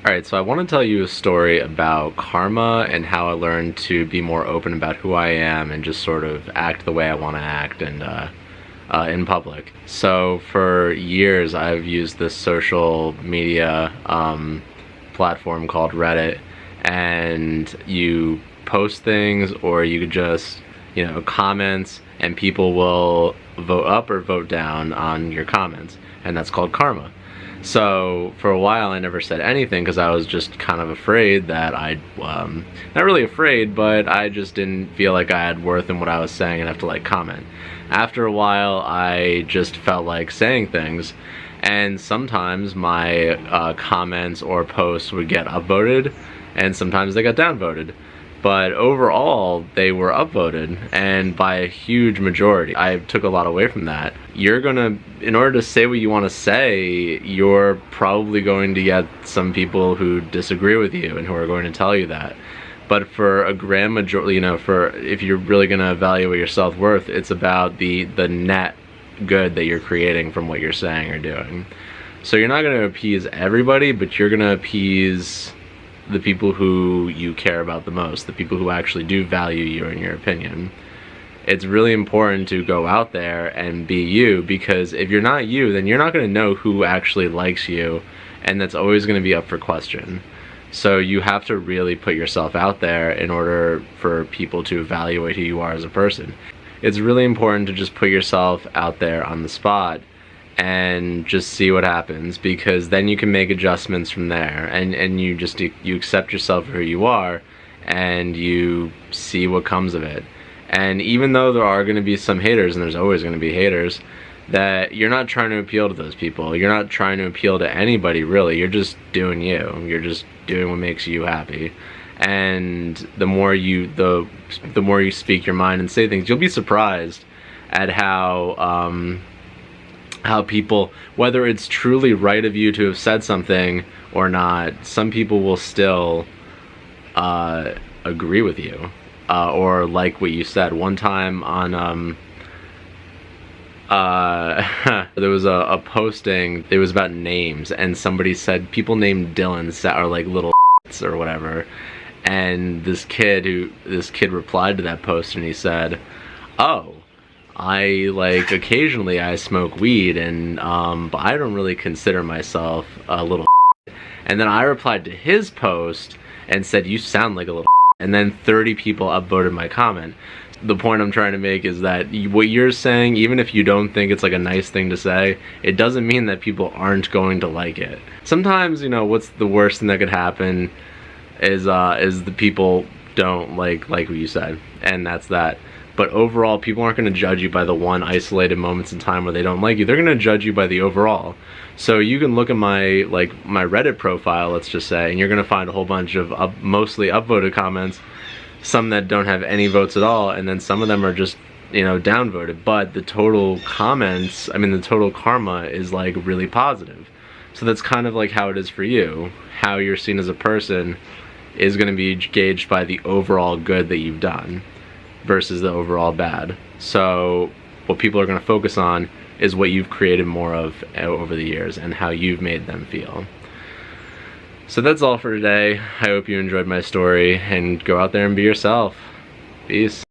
Alright, so I want to tell you a story about karma and how I learned to be more open about who I am and just sort of act the way I want to act and in public. So for years I've used this social media platform called Reddit, and you post things or you could just, comments, and people will vote up or vote down on your comments, and that's called karma. So for a while I never said anything because I was just kind of afraid that not really afraid, but I just didn't feel like I had worth in what I was saying and have to comment. After a while I just felt like saying things, and sometimes my comments or posts would get upvoted and sometimes they got downvoted. But overall, they were upvoted, and by a huge majority. I took a lot away from that. In order to say what you want to say, you're probably going to get some people who disagree with you and who are going to tell you that. But for a grand majority, if you're really going to evaluate your self-worth, it's about the net good that you're creating from what you're saying or doing. So you're not going to appease everybody, but you're going to appease the people who you care about the most, the people who actually do value you and your opinion. It's really important to go out there and be you, because if you're not you, then you're not going to know who actually likes you, and that's always going to be up for question. So you have to really put yourself out there in order for people to evaluate who you are as a person. It's really important to just put yourself out there on the spot and just see what happens, because then you can make adjustments from there, and you accept yourself for who you are and you see what comes of it. And even though there are going to be some haters, and there's always going to be haters, that you're not trying to appeal to those people. You're not trying to appeal to anybody, really. You're just doing you. You're just doing what makes you happy. And the more you speak your mind and say things, you'll be surprised at how people, whether it's truly right of you to have said something or not, some people will still agree with you or like what you said. One time on there was a posting, it was about names, and somebody said people named Dylan are like little or whatever, and this kid replied to that post and he said, "Oh, occasionally I smoke weed, and but I don't really consider myself a little." And then I replied to his post and said, "You sound like a little," and then 30 people upvoted my comment. The point I'm trying to make is that what you're saying, even if you don't think it's like a nice thing to say, it doesn't mean that people aren't going to like it. Sometimes, what's the worst thing that could happen is the people don't like what you said, and that's that. But overall, people aren't going to judge you by the one isolated moments in time where they don't like you. They're going to judge you by the overall. So you can look at my Reddit profile, let's just say, and you're going to find a whole bunch of mostly upvoted comments, some that don't have any votes at all, and then some of them are just, downvoted. But the total comments, the total karma is really positive. So that's kind of like how it is for you. How you're seen as a person is going to be gauged by the overall good that you've done versus the overall bad. So what people are going to focus on is what you've created more of over the years and how you've made them feel. So that's all for today. I hope you enjoyed my story, and go out there and be yourself. Peace.